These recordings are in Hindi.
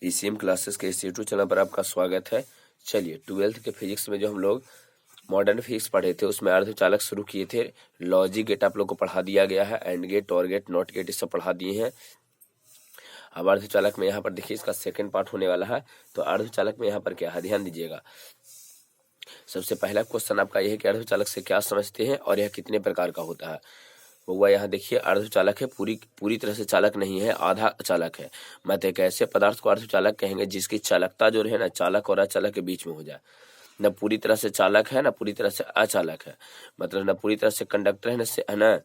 ईसीएम क्लासेस के इस यूट्यूब चैनल पर आपका स्वागत है। चलिए 12th के फिजिक्स में जो हम लोग मॉडर्न फिजिक्स पढ़े थे उसमें अर्धचालक शुरू किए थे। लॉजिक गेट आप लोग को पढ़ा दिया गया है, एंड गेट, और गेट, नॉट गेट, ये सब पढ़ा दिए हैं। अब अर्धचालक में यहाँ पर देखिए इसका सेकंड पार्ट होने वाला है। तो अर्धचालक में यहाँ पर क्या है, ध्यान दीजिएगा। सबसे पहला क्वेश्चन आपका यह है कि अर्धचालक से क्या समझते हैं और यह कितने प्रकार का होता है। हुआ यहाँ देखिए अर्धचालक है, पूरी तरह से चालक नहीं है, आधा चालक है। मतलब एक ऐसे पदार्थ को अर्धचालक कहेंगे जिसकी चालकता जो है ना चालक और अचालक के बीच में हो जाए। न पूरी तरह से चालक है, न पूरी तरह से अचालक है। मतलब न पूरी तरह से कंडक्टर है,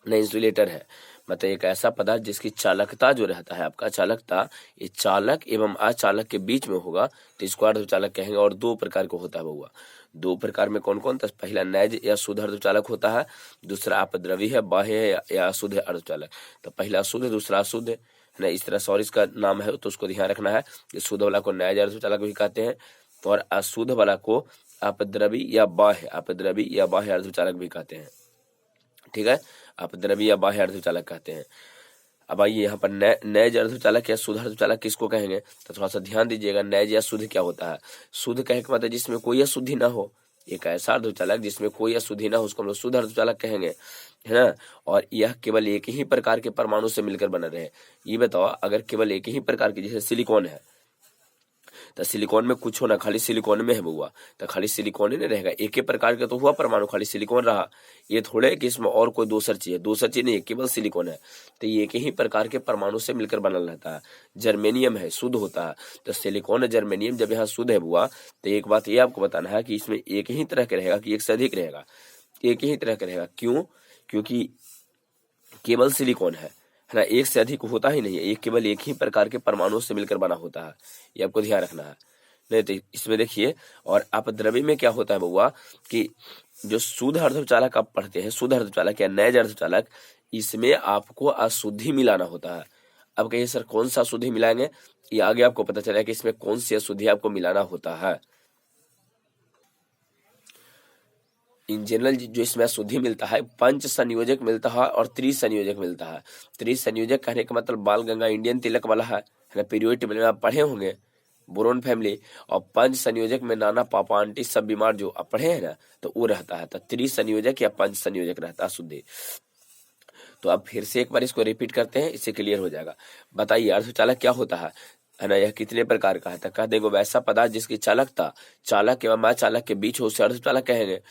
न इंसुलेटर है। मतलब एक ऐसा पदार्थ जिसकी चालकता जो रहता है, आपका चालकता ये चालक एवं अचालक के बीच में होगा, तो इसको अर्धचालक कहेंगे। और दो प्रकार का होता है बउआ। दो प्रकार में कौन कौन? तो पहला नैज या शुद्ध अर्धचालक होता है, दूसरा अपद्रवी है, बाह्य है या अशुद्ध अर्धचालक। तो पहला शुद्ध है, दूसरा अशुद्ध है ना, इस तरह से। और इसका नाम है तो उसको ध्यान रखना है कि शुद्ध वाला को नैज अर्धचालक भी कहते हैं और अशुद्ध वाला को अपद्रवी या बाह्य अर्धचालक भी कहते हैं। ठीक है, अपद्रवी या बाह्य अर्धचालक कहते हैं। अब आइए यहाँ पर नैज अर्धचालक या शुद्ध अर्धचालक किसको कहेंगे, तो थोड़ा सा ध्यान दीजिएगा। नैज या शुद्ध क्या होता है? शुद्ध कहे का मतलब जिसमें कोई अशुद्धि ना हो। एक ऐसा अर्धचालक जिसमें कोई अशुद्धि ना हो उसको हम लोग शुद्ध अर्धचालक कहेंगे, है ना। और यह केवल एक ही प्रकार के परमाणु से मिलकर बना रहे। ये बताओ, अगर केवल एक ही प्रकार के, जैसे सिलिकॉन है, तो सिलिकॉन में कुछ होना, खाली सिलिकॉन में है बउआ, तो खाली सिलिकॉन ही नहीं रहेगा। एक ही प्रकार का तो हुआ परमाणु, खाली सिलिकॉन रहा। ये थोड़े कि इसमें और कोई दूसर चीज नहीं, केवल सिलिकॉन है। तो ये एक ही प्रकार के परमाणु से मिलकर बना रहता है। जर्मेनियम है, शुद्ध होता है। तो सिलिकॉन जर्मेनियम जब यहाँ शुद्ध है बुआ, तो एक बात ये आपको बताना है कि इसमें एक ही तरह का रहेगा कि एक से अधिक रहेगा? एक ही तरह का रहेगा। क्यों? क्योंकि केवल सिलिकॉन है ना, एक से अधिक होता ही नहीं है। ये केवल एक ही प्रकार के परमाणुओं से मिलकर बना होता है, ये आपको ध्यान रखना है। नहीं तो इसमें देखिए, और अपद्रव्य में क्या होता है बउआ कि जो शुद्ध अर्धचालक आप पढ़ते हैं, शुद्ध अर्धचालक या नैज अर्धचालक, इसमें आपको अशुद्धि मिलाना होता है। अब कहिए सर कौन सा अशुद्धि मिलाएंगे, ये आगे आपको पता चलेगा कि इसमें कौन सी अशुद्धि आपको मिलाना होता है। इन जनरल जो इसमें अशुद्धि मिलता है, पंच संयोजक मिलता है और त्रिसंयोजक मिलता है। त्रिसंयोजक कहने का मतलब बाल गंगा इंडियन तिलक वाला है ना, पीरियोडिक टेबल में आप पढ़े होंगे, बोरोन फैमिली। और पंच संयोजक में नाना पापा आंटी सब बीमार जो आप पढ़े हैं ना, तो वो रहता है। तो त्रिसंयोजक या पंच संयोजक रहता है शुद्धि। तो अब फिर से एक बार इसको रिपीट करते हैं, इससे क्लियर हो जाएगा। बताइए अर्धचालक क्या होता है ना, यह कितने प्रकार का है? तो कह देंगे वैसा पदार्थ जिसकी चालकता चालक एवं अचालक के बीच हो उसे अर्धचालक कहेंगे,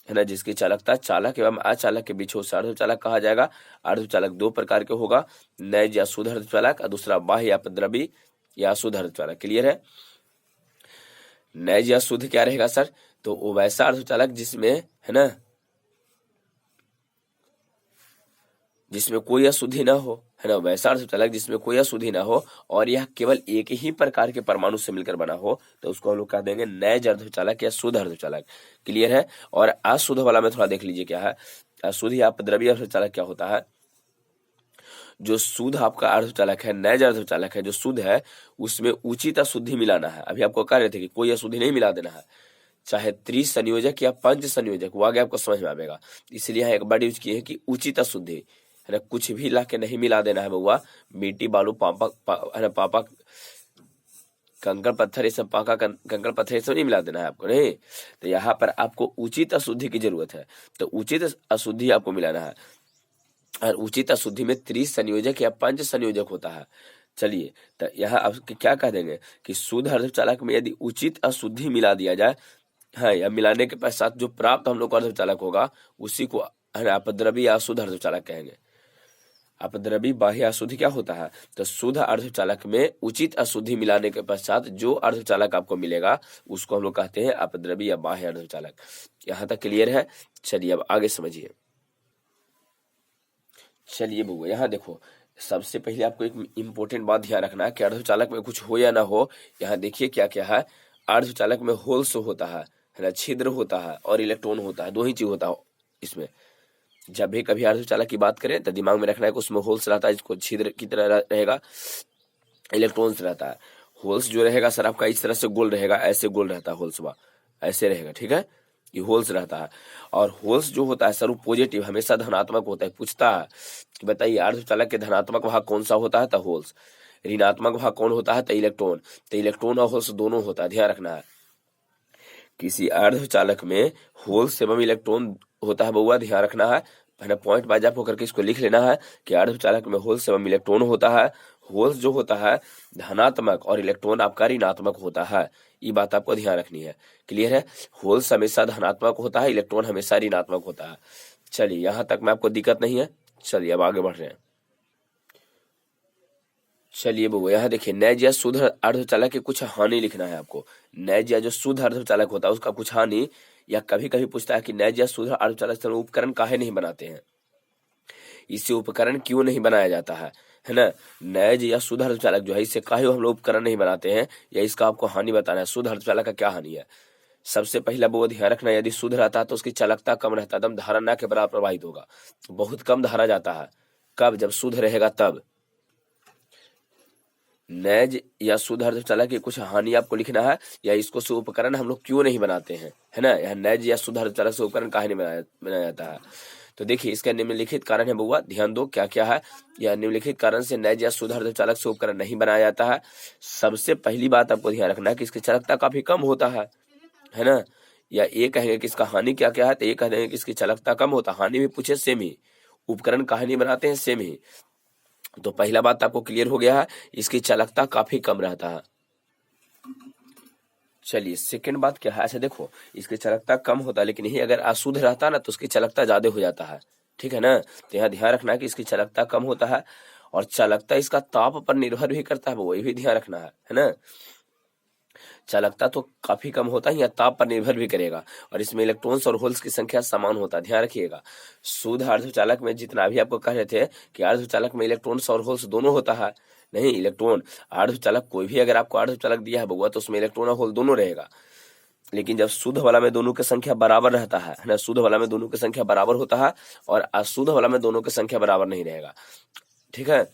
है ना। जिसकी चालकता चालक एवं अचालक के बीच हो उसे अर्धचालक कहा जाएगा। अर्धचालक दो प्रकार के होगा, नैज या शुद्ध अर्धचालक, और दूसरा बाह्य अपद्रवी या शुद्ध अर्धचालक। क्लियर है? नैज या शुद्ध क्या रहेगा सर? तो वो वैसा अर्धचालक जिसमें, है ना, जिसमें कोई अशुद्धि ना हो, है ना, वैसा अर्धचालक जिसमें कोई अशुद्धि ना हो और यह केवल एक ही प्रकार के परमाणु से मिलकर बना हो, तो उसको हम लोग कह देंगे नैज अर्धचालक या शुद्ध अर्धचालक। क्लियर है? और अशुद्ध वाला में थोड़ा देख लीजिए क्या है। अशुद्ध या अपद्रवी अर्धचालक क्या होता है? जो शुद्ध आपका अर्धचालक है, नैज अर्धचालक है, जो शुद्ध है उसमें उचित अशुद्धि मिलाना है। अभी आपको कह रहे थे कि कोई अशुद्धि नहीं मिला देना है, चाहे त्रिसंयोजक या पंच संयोजक, वो आगे आपको समझ में आएगा। इसलिए यहाँ एक वर्ड यूज किए हैं कि उचित अशुद्धि, है ना। कुछ भी ला के नहीं मिला देना है बउआ। मिट्टी बालू है ना, पापा कंकड़ पत्थर, ये सब पाका कंकड़ पत्थर ये सब नहीं मिला देना है आपको, नहीं। तो यहाँ पर आपको उचित अशुद्धि की जरूरत है, तो उचित अशुद्धि आपको मिलाना है। और उचित अशुद्धि में त्रिसंयोजक या पंच संयोजक होता है। चलिए, तो यहाँ आप क्या कह देंगे कि शुद्ध अर्धचालक में यदि उचित अशुद्धि मिला दिया जाए, हाँ, या मिलाने के पश्चात जो प्राप्त हम लोग को अर्धचालक होगा उसी को अपद्रवी या अशुद्ध अर्धचालक कहेंगे। अपद्रवी बाह्य अशुद्धि क्या होता है? तो शुद्ध अर्धचालक में उचित अशुद्धि मिलाने के पश्चात जो अर्धचालक आपको मिलेगा उसको हम लोग कहते हैं अपद्रवी या बाह्य अर्धचालक। यहाँ तक क्लियर है? चलिए अब आगे समझिए। चलिए बउआ, यहाँ देखो, सबसे पहले आपको एक इम्पोर्टेंट बात ध्यान रखना है कि अर्धचालक में कुछ हो या ना हो। यहाँ देखिए क्या क्या है। अर्धचालक में होल्स होता है ना, छिद्र होता है और इलेक्ट्रॉन होता है, दो ही चीज होता है इसमें। जब भी कभी अर्धचालक की बात करें तो दिमाग में रखना है कि उसमें होल्स रहता है, जिसको छिद्र की तरह रहेगा, इलेक्ट्रॉन्स रहता है। होल्स जो रहेगा सर आपका इस तरह से गोल रहेगा, ऐसे गोल रहता है होल्स, ऐसे रहेगा, ठीक है, ये होल्स रहता है। और होल्स जो होता है सर वो पॉजिटिव हमेशा धनात्मक होता है। पूछता है कि बताइए अर्धचालक के धनात्मक भाग कौन सा होता है? तो होल्स। ऋणात्मक भाग कौन होता है? तो इलेक्ट्रॉन। तो इलेक्ट्रॉन और होल्स दोनों होता है, ध्यान रखना है। किसी अर्धचालक में होल्स एवं इलेक्ट्रॉन होता है बउआ, ध्यान रखना है। पहले पॉइंट बाय होकर करके इसको लिख लेना है कि अर्धचालक में होल्स एवं इलेक्ट्रॉन होता है। होल्स जो होता है धनात्मक और इलेक्ट्रॉन आपका ऋणात्मक होता है, ये बात आपको ध्यान रखनी है। क्लियर है? होल्स हमेशा धनात्मक होता है, इलेक्ट्रॉन हमेशा ऋणात्मक होता है। चलिए यहां तक में आपको दिक्कत नहीं है। चलिए अब आगे बढ़ रहे हैं। चलिए बउआ यहाँ देखिए, नैज या शुद्ध अर्धचालक की कुछ हानि लिखना है आपको। नैज या जो शुद्ध अर्धचालक होता है उसका कुछ हानि, या कभी कभी पूछता है कि नैज या शुद्ध अर्धचालक से उपकरण काहे नहीं बनाते हैं, इससे उपकरण क्यों नहीं बनाया जाता है ना। नैज या शुद्ध अर्धचालक जो है इससे काहे हम लोग उपकरण नहीं बनाते हैं, या इसका आपको हानि बताना है। शुद्ध अर्धचालक का क्या हानि है? सबसे पहला वो ध्यान रखना, यदि शुद्ध रहता है तो उसकी चालकता कम रहता है, एकदम धारा न के बराबर प्रवाहित होगा, बहुत कम धारा जाता है। कब? जब शुद्ध रहेगा तब। नैज या शुद्ध अर्धचालक की कुछ हानि आपको लिखना है, या इसको से उपकरण हम लोग क्यों नहीं बनाते हैं, है ना। यह नैज या शुद्ध अर्धचालक से उपकरण काहे नहीं बनाया जाता है? तो देखिए इसका निम्नलिखित कारण है बउआ, ध्यान दो क्या क्या है। यह निम्नलिखित कारण से नैज या शुद्ध अर्धचालक से उपकरण नहीं बनाया जाता है। सबसे पहली बात आपको ध्यान रखना है कि इसकी चालकता काफी कम होता है ना। या ये कहेंगे कि इसका हानि क्या क्या है, तो ये कह देंगे कि इसकी चालकता कम होता है। हानि भी पूछे सेम ही, उपकरण काहे नहीं बनाते हैं सेम ही। तो पहला बात आपको क्लियर हो गया है, इसकी चालकता काफी कम रहता है। चलिए सेकंड बात क्या है, ऐसे देखो इसकी चालकता कम होता है, लेकिन यही अगर अशुद्ध रहता ना तो उसकी चालकता ज्यादा हो जाता है, ठीक है ना। तो यहाँ ध्यान रखना है कि इसकी चालकता कम होता है, और चालकता इसका ताप पर निर्भर भी करता है, वो ये भी ध्यान रखना है ना। चालकता तो काफी कम होता है या ताप पर निर्भर भी करेगा, और इसमें इलेक्ट्रॉन्स और होल्स की संख्या समान होता है, ध्यान रखिएगा। शुद्ध अर्धचालक में जितना भी आपको कह रहे थे कि अर्धचालक में इलेक्ट्रॉन्स और होल्स दोनों होता है, नहीं, इलेक्ट्रॉन अर्धचालक कोई भी अगर आपको अर्धचालक दिया है बउआ तो उसमें इलेक्ट्रॉन और होल दोनों रहेगा। लेकिन जब शुद्ध वाला में दोनों की संख्या बराबर रहता है ना, शुद्ध वाला में दोनों की संख्या बराबर होता है, और अशुद्ध वाला में दोनों की संख्या बराबर नहीं रहेगा, ठीक है।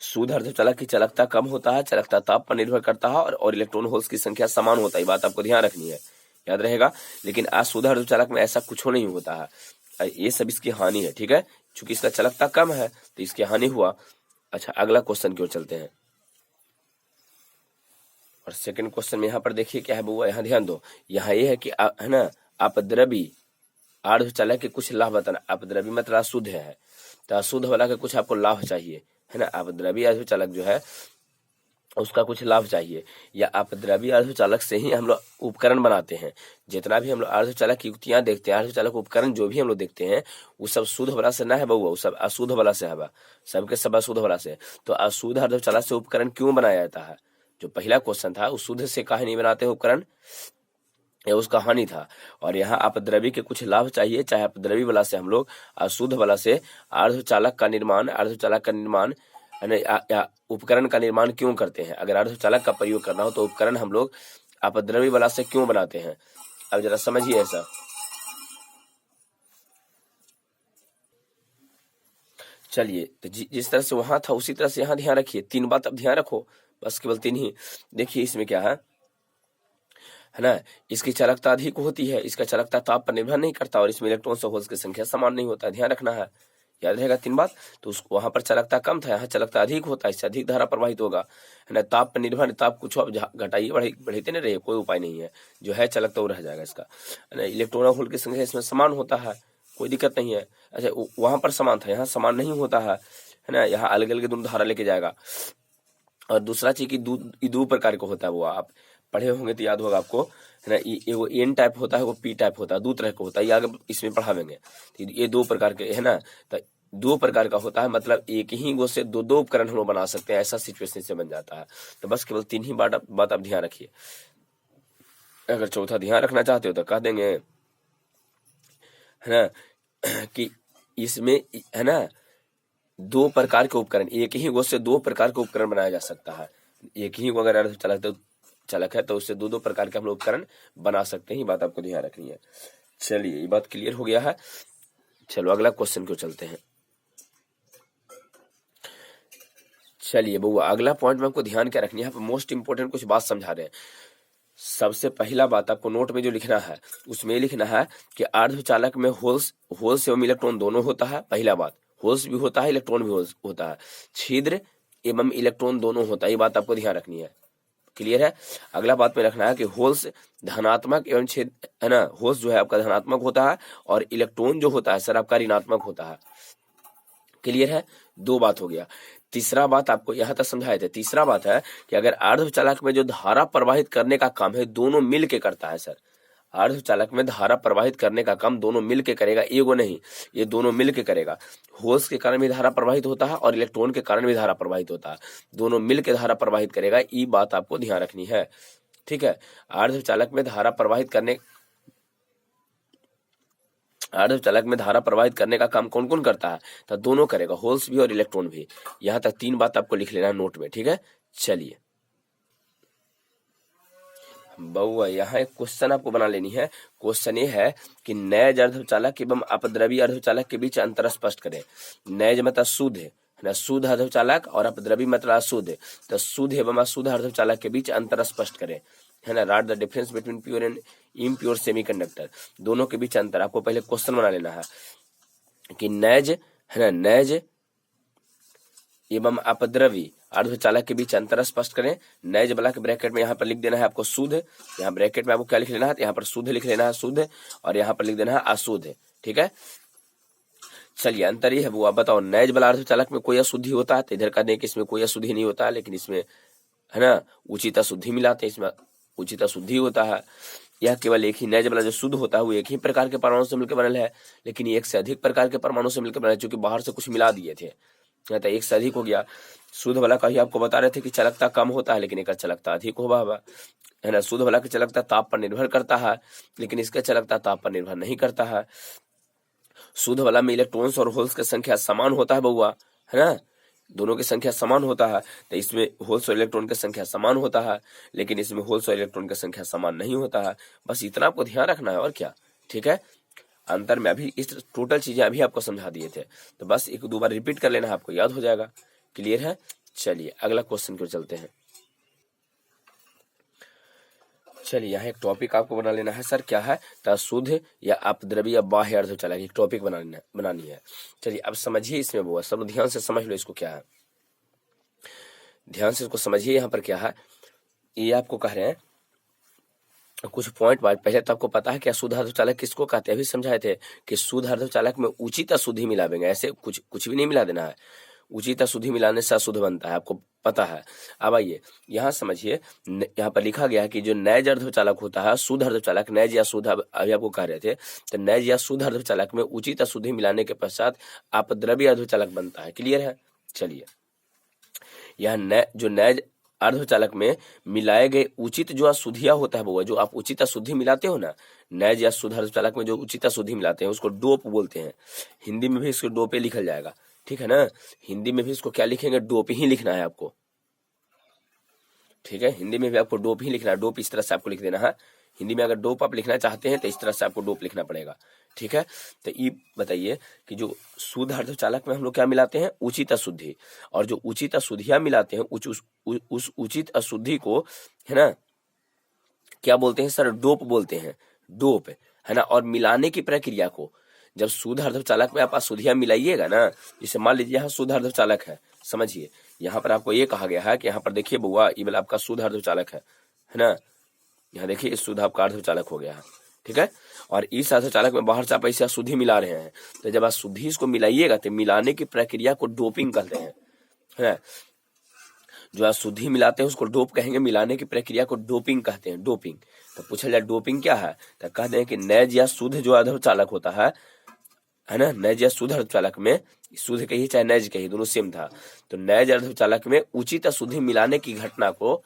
शुद्ध अर्धचालक की चालकता कम होता है, चालकता ताप पर निर्भर करता है, और इलेक्ट्रॉन होल्स की संख्या समान होता है, बात आपको ध्यान रखनी है, याद रहेगा। लेकिन अशुद्ध अर्धचालक में ऐसा कुछ नहीं होता है, ये सब इसकी हानि है, ठीक है। चूंकि इसका चालकता कम है तो इसकी हानि हुआ। अच्छा अगला क्वेश्चन की ओर चलते हैं, और सेकंड क्वेश्चन में यहाँ पर देखिए क्या है बउआ, यहाँ ध्यान दो। यहाँ ये है कि है ना, अपद्रवी अर्धचालक के कुछ लाभ बताना। अपद्रवी मतलब अशुद्ध है, तो अशुद्ध वाला के कुछ आपको लाभ चाहिए, है ना। अपद्रवी अर्धचालक जो है उसका कुछ लाभ चाहिए, या अपद्रवी अर्धचालक से ही हम लोग उपकरण बनाते हैं। जितना भी हम लोग अर्धचालक युक्तियां देखते हैं, अर्धचालक उपकरण जो भी हम लोग देखते हैं वो सब शुद्ध वाला से ना है बउआ, वो सब अशुद्ध वाला से है, सबके सब अशुद्ध वाला से। तो अशुद्ध अर्धचालक से उपकरण क्यों बनाया जाता है? जो पहला क्वेश्चन था उस शुद्ध से काहे नहीं बनाते उपकरण, या उसका हानि था। और यहाँ अपद्रवी के कुछ लाभ चाहिए, चाहे अपद्रवी वाला से हम लोग अशुद्ध वाला से अर्धचालक का निर्माण, अर्धचालक का निर्माण या उपकरण का निर्माण क्यों करते हैं। अगर अर्धचालक का प्रयोग करना हो तो उपकरण हम लोग अपद्रवी वाला से क्यों बनाते हैं, अब जरा समझिए ऐसा। चलिए तो जिस तरह से वहां था उसी तरह से यहाँ ध्यान रखिए, तीन बात अब ध्यान रखो, बस केवल तीन ही। देखिए इसमें क्या है ना, इसकी चालकता अधिक होती है, इसका चालकता ताप पर निर्भर नहीं करता, और इसमें इलेक्ट्रॉन और होल्स की संख्या समान नहीं होता, ध्यान रखना है, याद रहेगा तीन बात। तो वहां पर चालकता कम था, यहाँ चालकता अधिक होता है, इससे अधिक धारा प्रवाहित होगा, है ना। ताप पर निर्भर, ताप कुछ अब घटाइए बढ़ाते नहीं रहिए, कोई उपाय नहीं है, जो है चालकता वो रह जाएगा इसका, है ना। इलेक्ट्रॉन और होल की संख्या इसमें समान होता है, कोई दिक्कत नहीं है। अच्छा वहां पर समान था, यहाँ समान नहीं होता है ना, यहाँ अलग अलग दोनों धारा लेके जाएगा। और दूसरा चीज की दो प्रकार का होता है, वो आप पढ़े होंगे तो याद होगा आपको, है ना। ये वो एन टाइप होता है, वो पी टाइप होता है, दो तरह का होता है, ये आगे इसमें पढ़ावेंगे। तो ये दो प्रकार के है ना, तो दो प्रकार का होता है, मतलब एक ही गो से दो दो उपकरण हम लोग बना सकते हैं, ऐसा सिचुएशन से बन जाता है। तो बस केवल तीन ही बात आप ध्यान रखिए। अगर चौथा ध्यान रखना चाहते हो तो कह देंगे, है ना, कि इसमें है ना दो प्रकार के उपकरण, एक ही गो से दो प्रकार के उपकरण बनाया जा सकता है। एक ही गो अगर अर्धचालक है तो उससे दो दो प्रकार के हम लोग उपकरण बना सकते हैं, बात आपको ध्यान रखनी है। चलिए ये बात क्लियर हो गया है। चलो अगला क्वेश्चन को चलते हैं। चलिए बउआ अगला पॉइंट में आपको ध्यान क्या रखनी है, मोस्ट इंपोर्टेंट कुछ बात समझा रहे हैं। सबसे पहला बात आपको नोट में जो लिखना है उसमें लिखना है कि अर्धचालक में होल्स एवं इलेक्ट्रॉन दोनों होता है। पहला बात, होल्स भी होता है, इलेक्ट्रॉन भी होता है। छिद्र एवं इलेक्ट्रॉन दोनों होता है, ये बात आपको ध्यान रखनी है। क्लियर है। अगला बात में रखना है कि होल्स धनात्मक एवं छेद, है ना, होल्स जो है आपका धनात्मक होता है और इलेक्ट्रॉन जो होता है सर आपका ऋणात्मक होता है। क्लियर है, दो बात हो गया। तीसरा बात आपको यहां तक समझाए थे। तीसरा बात है कि अगर अर्धचालक में जो धारा प्रवाहित करने का काम है दोनों मिल के करता है सर। अर्धचालक में धारा प्रवाहित करने का काम दोनों मिल के करेगा, एगो नहीं, ये दोनों मिल के करेगा। होल्स के कारण भी धारा प्रवाहित होता है और इलेक्ट्रॉन के कारण भी धारा प्रवाहित होता है, दोनों मिल के धारा प्रवाहित करेगा, ये बात आपको ध्यान रखनी है। ठीक है। अर्धचालक में धारा प्रवाहित करने का काम कौन कौन करता है, तो दोनों करेगा, होल्स भी और इलेक्ट्रॉन भी। यहां तक 3 बात आपको लिख लेना है नोट में। ठीक है, चलिए बउआ यहाँ एक क्वेश्चन आपको बना लेनी है। क्वेश्चन ये है कि नैज अर्धचालक एवं अपद्रवी अर्धचालक के बीच अंतर स्पष्ट करें। नैज मतलब शुद्ध है ना, शुद्ध अर्धचालक, और अपद्रवी मतलब अशुद्ध है। तो शुद्ध एवं अशुद्ध अर्धचालक के बीच अंतर स्पष्ट करें, है ना। Right the difference between pure and impure semiconductor, दोनों के बीच अंतर। आपको पहले क्वेश्चन बना लेना है कि नैज, है ना, नैज एवं अपद्रवी अर्धचालक के बीच अंतर स्पष्ट करें। नैज वाला के ब्रैकेट में यहाँ पर लिख देना है आपको शुद्ध, यहाँ ब्रैकेट में आपको क्या लिख लेना है, यहाँ पर शुद्ध लिख लेना है, शुद्ध, और यहाँ पर लिख देना है अशुद्ध। ठीक है, चलिए अंतर ये है वो आप बताओ। नैज वाला अर्धचालक में कोई अशुद्धि होता है, तो इधर का दें कि इसमें कोई अशुद्धि नहीं होता है, लेकिन इसमें, है ना, उचित अशुद्धि मिलाते हैं, इसमें उचित अशुद्धि होता है। यह केवल एक ही नैज वाला जो शुद्ध होता है वो एक ही प्रकार के परमाणु से मिलकर बनल है, लेकिन एक से अधिक प्रकार के परमाणु से मिलकर बना है, क्योंकि बाहर से कुछ मिला दिए थे, तो एक से अधिक हो गया। शुद्ध वाला का ही आपको बता रहे थे कि चलकता कम होता है, लेकिन इसका चलकता अधिक होगा, है ना। शुद्ध वाला की चलकता ताप पर निर्भर करता है, लेकिन इसका चलकता ताप पर निर्भर नहीं करता है। शुद्ध वाला में इलेक्ट्रॉन्स और होल्स की संख्या समान होता है बउआ, है ना, दोनों की संख्या समान होता है। तो इसमें होल्स और इलेक्ट्रॉन की संख्या समान होता है, लेकिन इसमें होल्स और इलेक्ट्रॉन की संख्या समान नहीं होता है। बस इतना आपको ध्यान रखना है, और क्या। ठीक है, अंतर में अभी इस टोटल चीजें अभी आपको समझा दिए थे, तो बस एक दो बार रिपीट कर लेना है, आपको याद हो जाएगा। क्लियर है। चलिए अगला क्वेश्चन की ओर चलते हैं। चलिए यहाँ एक टॉपिक आपको बना लेना है सर, क्या है, तो शुद्ध या अपद्रवी या बाह्य अर्धचालक, एक टॉपिक बनानी है। चलिए अब समझिए इसमें वो सब ध्यान से समझ लो, इसको क्या है, ध्यान से इसको समझिए। यहाँ पर क्या है, ये आपको कह रहे हैं कुछ पॉइंट बाद। पहले तो आपको पता है कि अशुद्ध अर्धचालक किसको कहते हैं, अभी समझाए थे कि शुद्ध अर्धचालक में उचित अशुद्धि मिलावेंगे, ऐसे कुछ भी नहीं मिला देना है, उचित अशुद्धि मिलाने से अशुद्ध बनता है, आपको पता है। अब आइए यहाँ समझिए, यहाँ पर लिखा गया है कि जो नैज अर्धचालक होता है, शुद्ध अर्धचालक, नैज या शुद्ध, अभी आपको कह रहे थे, तो नैज या शुद्ध अर्धचालक में उचित अशुद्धि मिलाने के पश्चात अपद्रव्य अर्धचालक बनता है। क्लियर है। चलिए यह जो नैज अर्धचालक में मिलाए गए उचित जो अशुद्धियां होता है वो, जो आप उचित अशुद्धि मिलाते हो ना, नैज या शुद्ध अर्धचालक में जो उचित अशुद्धि मिलाते हैं उसको डोप बोलते हैं। हिंदी में भी इसको डोपे लिखल जाएगा, ठीक है ना। हिंदी में भी इसको क्या लिखेंगे, डोप ही लिखना है आपको। ठीक है, हिंदी में भी आपको डोप ही लिखना है, डोप इस तरह से आपको लिख देना है। हिंदी में अगर डोप आप लिखना चाहते हैं तो इस तरह से आपको डोप लिखना पड़ेगा। ठीक है, तो ये बताइए कि जो शुद्ध अर्धचालक में हम लोग क्या मिलाते हैं, उचित अशुद्धि, और जो उचित अशुद्धियां मिलाते हैं उस उचित अशुद्धि को, है ना, क्या बोलते हैं सर, डोप बोलते हैं, डोप, है ना। और मिलाने की प्रक्रिया को, जब शुद्ध अर्धचालक में आप अशुद्धियां मिलाइएगा ना, जैसे मान लीजिए यहाँ शुद्ध अर्धचालक है, समझिए यहाँ पर आपको ये कहा गया है कि यहाँ पर देखिए बुआ, ये वाला आपका शुद्ध अर्धचालक है ना, यहाँ देखिए इस शुद्ध आपका अर्धचालक हो गया है। ठीक है, और इस अर्धचालक में बाहर से आप ऐसे अशुद्धि मिला रहे हैं, तो जब अशुद्धि इसको मिलाइएगा तो मिलाने की प्रक्रिया को डोपिंग कहते हैं, है ना। जो अशुद्धि मिलाते हैं उसको डोप कहेंगे, मिलाने की प्रक्रिया को डोपिंग कहते हैं, डोपिंग। तो पूछा जाए डोपिंग क्या है, तो कहते हैं कि नैज या शुद्ध जो अर्धचालक होता है ना, नैज या शुद्ध अर्धचालक में, शुद्ध कहिए चाहे नैज कहिए, दोनों सेम था, तो नैज अर्धचालक में उचित अशुद्धि मिलाने की घटना को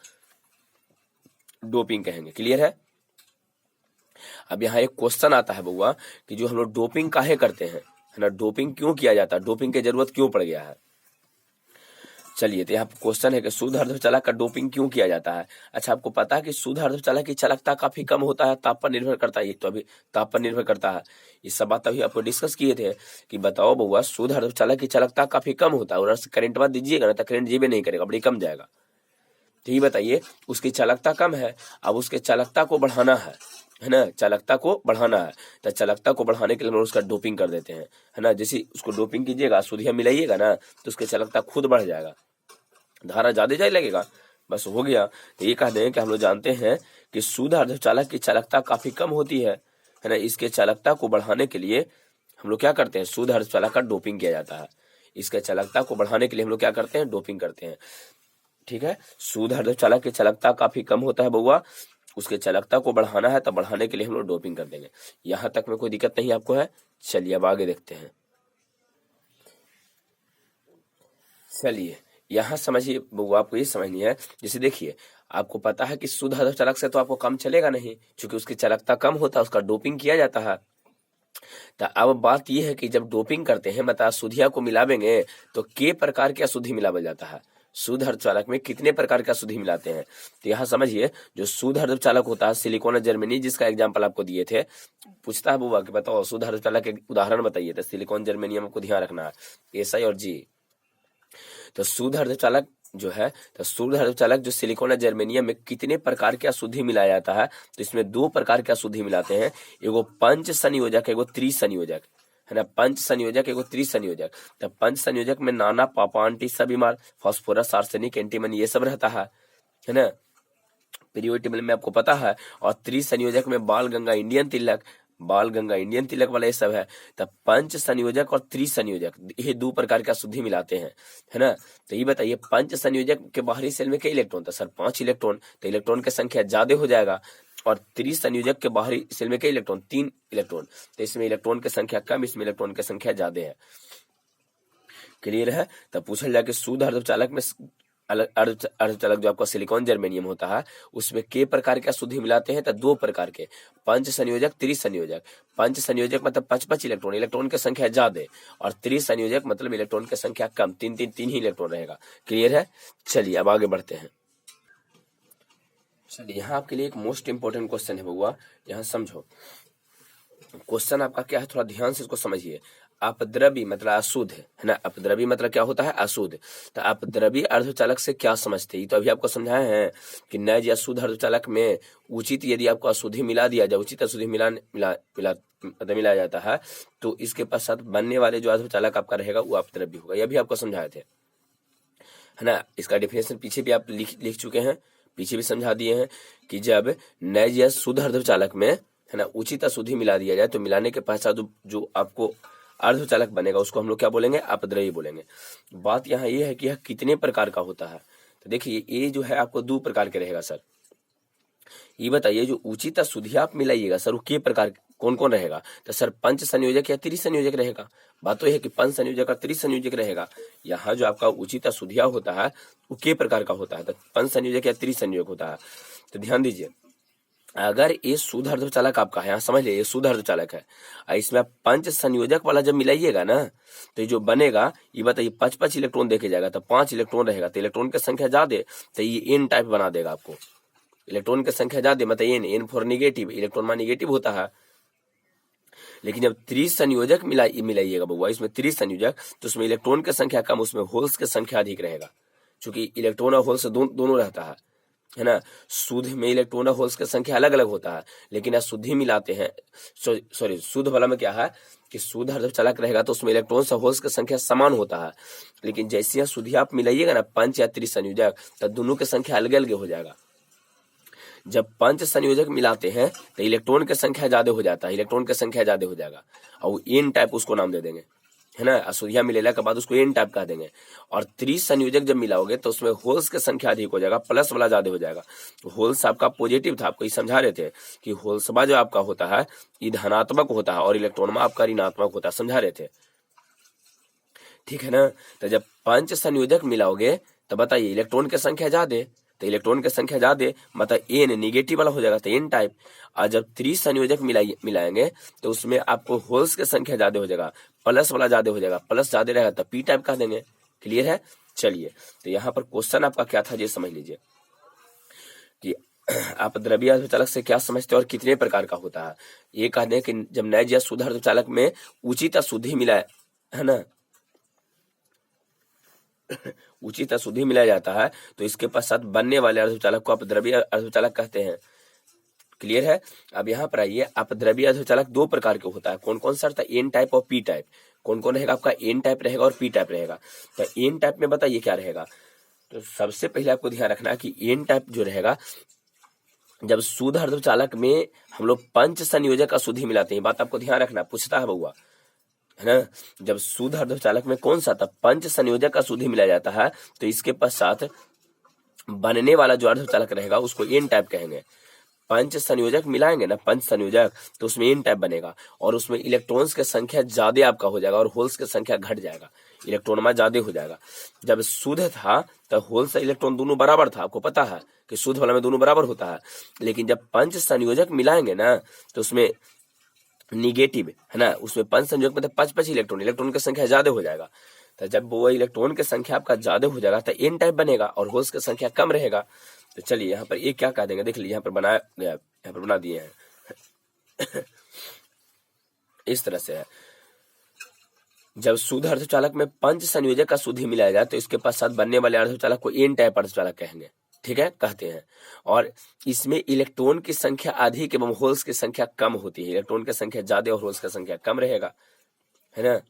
डोपिंग कहेंगे। क्लियर है। अब यहाँ एक क्वेश्चन आता है बउआ कि जो हम लोग डोपिंग काहे करते हैं, है ना, डोपिंग क्यों किया जाता है, डोपिंग की जरूरत क्यों पड़ गया है। चलिए तो यहाँ क्वेश्चन है कि शुद्ध अर्धचालक का डोपिंग क्यों किया जाता है। अच्छा, आपको पता है कि शुद्ध अर्धचालक की चालकता काफी कम होता है, ताप पर निर्भर करता है, ये तो अभी ताप पर निर्भर करता है, ये सब बात अभी आपको डिस्कस किए थे कि बताओ बउआ, शुद्ध अर्धचालक की चालकता काफी कम होता है, और करंट बात दीजिएगा ना तो करंट जीबे नहीं करेगा, बड़ी कम जाएगा। तो ये बताइए, उसकी चालकता कम है, अब उसके चालकता को बढ़ाना है ना, चालकता को बढ़ाना है, तो चालकता को बढ़ाने के लिए हम उसका डोपिंग कर देते हैं, है ना। जैसे उसको डोपिंग कीजिएगा, अशुद्धियां मिलाइएगा ना, तो उसकी चालकता खुद बढ़ जाएगा, धारा ज्यादा जाए लगेगा, बस हो गया। तो ये कह दें कि हम लोग जानते हैं कि शुद्ध अर्धचालक की चालकता काफी कम होती है ना। इसके चालकता को बढ़ाने के लिए हम लोग क्या करते हैं, शुद्ध अर्धचालक का डोपिंग किया जाता है। इसके चालकता को बढ़ाने के लिए हम लोग क्या करते हैं, डोपिंग करते हैं। ठीक है, शुद्ध अर्धचालक की चालकता काफी कम होता है बउआ, उसके चालकता को बढ़ाना है तो बढ़ाने के लिए हम लोग डोपिंग कर देंगे। यहां तक में कोई दिक्कत नहीं आपको है। चलिए अब आगे देखते हैं। चलिए यहाँ समझिए बउआ, आपको ये समझनी है, जैसे देखिए आपको पता है कि शुद्ध अर्धचालक से तो आपको काम चलेगा नहीं, क्योंकि उसकी चालकता कम होता है, उसका डोपिंग किया जाता है। तो अब बात यह है कि जब डोपिंग करते हैं मतलब अशुद्धिया को मिलावेंगे तो के प्रकार की अशुद्धि मिलावल जाता है। शुद्ध अर्धचालक में कितने प्रकार के अशुद्धि मिलाते हैं, तो यहाँ समझिए जो शुद्ध अर्धचालक होता है सिलिकॉन जर्मेनी, जिसका एग्जाम्पल आपको दिए थे, पूछता है बुआ कि बताओ शुद्ध अर्धचालक के उदाहरण बताइए, तो सिलिकॉन जर्मेनियम को ध्यान रखना है, SI और G। तो शुद्ध अर्धचालक जो है, तो शुद्ध अर्धचालक जो सिलिकॉन जर्मेनियम में कितने प्रकार के अशुद्धि मिलाया जाता है, तो इसमें दो प्रकार के अशुद्धि मिलाते हैं, एगो पंच संयोजक, एगो त्रिसंयोजक, है ना। पंच संयोजक एगो त्रिसंयोजक। तो पंच संयोजक में नाना पापान टीसा बीमार, फास्फोरस, आर्सेनिक, एंटीमनी, ये सब रहता है ना। पीरियोडिक टेबल में आपको पता है। और त्रिसंयोजक में बाल गंगा, इंडियन तिलक, बाल गंगा, इंडियन तिलक वाला ये सब है। तब पंच संयोजक और त्रिसंयोजक ये दो प्रकार का अशुद्धि मिलाते हैं, है ना। तो ये बताइए पंच संयोजक के बाहरी सेल में कई इलेक्ट्रॉन था, सर 5 इलेक्ट्रॉन, तो इलेक्ट्रॉन की संख्या ज्यादा हो जाएगा। और त्रिसंयोजक के बाहरी सेल में कई इलेक्ट्रॉन, 3 इलेक्ट्रॉन, तो इसमें इलेक्ट्रॉन की संख्या कम, इसमें इलेक्ट्रॉन की संख्या ज्यादा है। क्लियर है। तब पूछा जाए कि शुद्ध अर्धचालक में अलग अर्धचालक जो आपका सिलिकॉन जर्मेनियम होता है उसमें के प्रकार के अशुद्धि मिलाते हैं, तो दो प्रकार के, पंच संयोजक, त्रिसंयोजक। पंच संयोजक मतलब 5 इलेक्ट्रॉन, इलेक्ट्रॉन की संख्या ज्यादा, और त्रिसंयोजक मतलब इलेक्ट्रॉन की संख्या कम, 3 ही इलेक्ट्रॉन रहेगा। क्लियर है। चलिए अब आगे बढ़ते हैं। चलिए यहाँ आपके लिए एक मोस्ट इंपोर्टेंट क्वेश्चन है बउआ, यहाँ समझो। क्वेश्चन आपका क्या है, थोड़ा ध्यान से इसको समझिए। अपद्रवी मतलब अशुद्ध, है ना। अपद्रवी मतलब क्या होता है, अशुद्ध। तो अपद्रवी अर्धचालक से क्या समझते हैं, तो अभी आपको समझाए हैं कि नैज या शुद्ध अर्धचालक में उचित यदि आपको अशुद्धि मिला दिया जाए, उचित अशुद्धि मिलाया जाता है, तो इसके पश्चात बनने वाले जो अर्धचालक आपका रहेगा वो अपद्रवी होगा। यह भी आपको समझाए थे, है ना। इसका डेफिनेशन पीछे भी आप लिख चुके हैं, पीछे भी समझा दिए हैं कि जब नैज या शुद्ध अर्धचालक में, है ना, उचित अशुद्धि मिला दिया जाए तो मिलाने के पश्चात जो आपको अर्धचालक बनेगा उसको हम लोग क्या बोलेंगे, अपद्रव्य बोलेंगे। बात यहाँ ये है कि यह कितने प्रकार का होता है, तो देखिए ये जो है आपको 2 प्रकार के रहेगा सर। ये बताइए जो उचित अशुद्धि आप मिलाइएगा सर वो के प्रकार कौन कौन रहेगा, तो सर पंच संयोजक या त्रिसंयोजक रहेगा। बात तो यह है कि पंच संयोजक और त्रिसंयोजक रहेगा। यहाँ जो आपका उचित अशुद्धिया होता है वो के प्रकार का होता है, तो पंच संयोजक या त्रिसंयोजक होता है। तो ध्यान दीजिए, अगर ये शुद्ध अर्धचालक आपका है, यहाँ समझ लीजिए ये शुद्ध अर्धचालक है, इसमें आप पंच संयोजक वाला जब मिलाइएगा ना तो जो बनेगा ये बताइए 5 इलेक्ट्रॉन देके जाएगा, तो 5 इलेक्ट्रॉन रहेगा, तो इलेक्ट्रॉन की संख्या ज्यादा तो ये एन टाइप बना देगा आपको। इलेक्ट्रॉन की संख्या ज्यादा मतलब एन फॉर निगेटिव, इलेक्ट्रॉन मान निगेटिव होता है। लेकिन जब त्रिसंयोजक मिलाइएगा बउआ, इसमें त्रिसंयोजक, तो उसमें इलेक्ट्रॉन की संख्या कम, उसमें होल्स की संख्या अधिक रहेगा, क्योंकि इलेक्ट्रॉन और होल्स दोनों रहता है ना। शुद्ध में इलेक्ट्रॉन और होल्स की संख्या अलग अलग होता है, लेकिन अशुद्धि मिलाते हैं, सॉरी शुद्ध वाला में क्या है कि शुद्ध अर्धचालक रहेगा तो उसमें इलेक्ट्रॉन और होल्स की संख्या समान होता है। लेकिन जैसे शुद्धि आप मिलाइएगा ना पंच या त्रिसंयोजक, तो दोनों की संख्या अलग अलग हो जाएगा। जब पंच संयोजक मिलाते हैं तो इलेक्ट्रॉन की संख्या ज्यादा हो जाता है, इलेक्ट्रॉन की संख्या ज्यादा हो जाएगा, और एन टाइप उसको नाम दे देंगे, है ना। अशुद्धियां मिलेला के बाद उसको एन टाइप कह देंगे। और त्रिसंयोजक जब मिलाओगे तो उसमें होल्स की संख्या अधिक हो जाएगा, प्लस वाला ज्यादा हो जाएगा। होल्स आपका पॉजिटिव था, आपको ये समझा रहे थे कि होल्सबा जो आपका होता है ये धनात्मक होता है और इलेक्ट्रॉन में आपका ऋणात्मक होता है, समझा रहे थे, ठीक है ना। तो जब पंच संयोजक मिलाओगे तो बताइए इलेक्ट्रॉन की संख्या ज्यादा, तो इलेक्ट्रॉन की संख्या ज्यादा मतलब एन निगेटिव वाला हो जाएगा, तो एन टाइप। और जब त्रिसंयोजक मिलाएंगे तो उसमें आपको होल्स की संख्या ज्यादा हो जाएगा, प्लस वाला ज्यादा हो जाएगा, प्लस ज्यादा रहेगा तो पी टाइप कह देंगे। क्लियर है। चलिए तो यहाँ पर क्वेश्चन आपका क्या था ये समझ लीजिए कि आप द्रव्य अर्धचालक से क्या समझते हैं और कितने प्रकार का होता है। ये कह दें कि जब नैज या शुद्ध अर्धचालक में उचित अशुद्धि मिलाए, है ना, उचित अशुद्धि मिलाया जाता है तो इसके पश्चात बनने वाले अर्धचालक को अपद्रव्य अर्धचालक कहते हैं। क्लियर है। अब यहाँ पर आइए, अपद्रव्य अर्धचालक 2 प्रकार के होता है, कौन कौन सा, एन टाइप और पी टाइप। कौन कौन रहेगा आपका, एन टाइप रहेगा और पी टाइप रहेगा। तो एन टाइप में बताइए क्या रहेगा, तो सबसे पहले आपको ध्यान रखना कि एन टाइप जो रहेगा, जब शुद्ध अर्धचालक में हम लोग पंच संयोजक अशुद्धि मिलाते हैं, बात आपको ध्यान रखना, पूछता है बउआ, है ना। जब शुद्ध अर्धचालक में कौन सा था, पंच संयोजक अशुद्धि मिलाया जाता है, तो इसके पश्चात बनने वाला जो अर्धचालक रहेगा उसको एन टाइप कहेंगे। पंच संयोजक मिलाएंगे ना, पंच संयोजक, तो उसमें एन टाइप बनेगा और उसमें इलेक्ट्रॉन्स की संख्या ज्यादा आपका हो जाएगा और होल्स की संख्या घट जाएगा, इलेक्ट्रॉन में ज्यादा हो जाएगा। जब शुद्ध था तो होल से इलेक्ट्रॉन दोनों बराबर था, आपको पता है कि शुद्ध वाला में दोनों बराबर होता है। लेकिन जब पंच संयोजक मिलाएंगे ना तो उसमें निगेटिव, है ना, उसमें पंच संयोजक में तो 5 इलेक्ट्रॉन की संख्या ज्यादा हो जाएगा। तो जब वो इलेक्ट्रॉन की संख्या आपका ज्यादा हो जाएगा तो एन टाइप बनेगा और होल्स की संख्या कम रहेगा। तो चलिए यहाँ पर ये क्या कह देंगे, देख लीजिए यहाँ पर बनाया गया, यहाँ पर बना दिए हैं इस तरह से है। जब शुद्ध अर्धचालक में पंच संयोजक का शुद्धि मिलाया जाए तो इसके पश्चात बनने वाले अर्धचालक को एन टाइप अर्धचालक कहेंगे, ठीक है, कहते हैं। और इसमें इलेक्ट्रॉन की संख्या अधिक एवं होल्स की संख्या कम होती है, इलेक्ट्रॉन की संख्या ज्यादा और होल्स की संख्या कम रहेगा, है ना।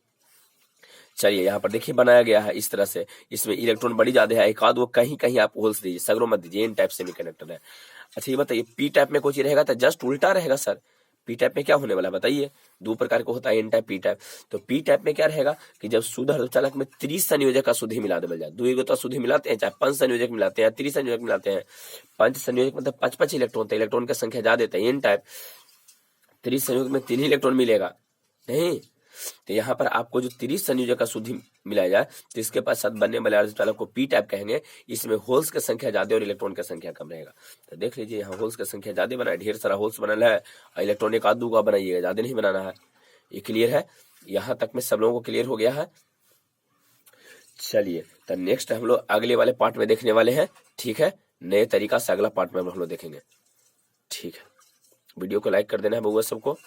चलिए यहाँ पर देखिए बनाया गया है इस तरह से, इसमें इलेक्ट्रॉन बड़ी ज्यादा है, एक आध वो कहीं कहीं आप होल्स दीजिए, सगरों मत दीजिए, एन टाइप सेमीकंडक्टर है। अच्छा ये बताइए पी टाइप में कुछ रहेगा तो जस्ट उल्टा रहेगा सर। पी टाइप में क्या होने वाला बताइए, दो प्रकार का होता है एन टाइप पी टाइप। तो पी टाइप में क्या रहेगा कि जब शुद्ध अर्धचालक में त्रिसंयोजक का शुद्धि मिला देवल जाए, दो तो शुद्धि मिलाते हैं, चाहे पंच संयोजक मिलाते हैं, त्रिसंयोजक मिलाते हैं। पंच संयोजक मतलब 5 इलेक्ट्रॉन, तो इलेक्ट्रॉन की संख्या ज्यादा देता है एन टाइप। त्रिसंयोजक में 3 इलेक्ट्रॉन मिलेगा नहीं, तो यहाँ पर आपको जो त्रिसंयोजक का शुद्धि मिलाया जाए तो इसके पास साथ बनने वाले अर्धचालक को पी टाइप कहेंगे। इसमें होल्स की संख्या ज्यादा और इलेक्ट्रॉन की संख्या कम रहेगा। तो देख लीजिए यहाँ होल्स की संख्या ज्यादा बना है, ढेर सारा होल्स बनल है, और इलेक्ट्रॉन एक आध दो का बनाइएगा, ज्यादा नहीं बनाना है। ये क्लियर है, यहाँ तक में सब लोगों को क्लियर हो गया है। चलिए तो नेक्स्ट हम लोग अगले वाले पार्ट में देखने वाले हैं, ठीक है, नए तरीका से अगला पार्ट में हम लोग देखेंगे, ठीक है। वीडियो को लाइक कर देना है बउआ सबको।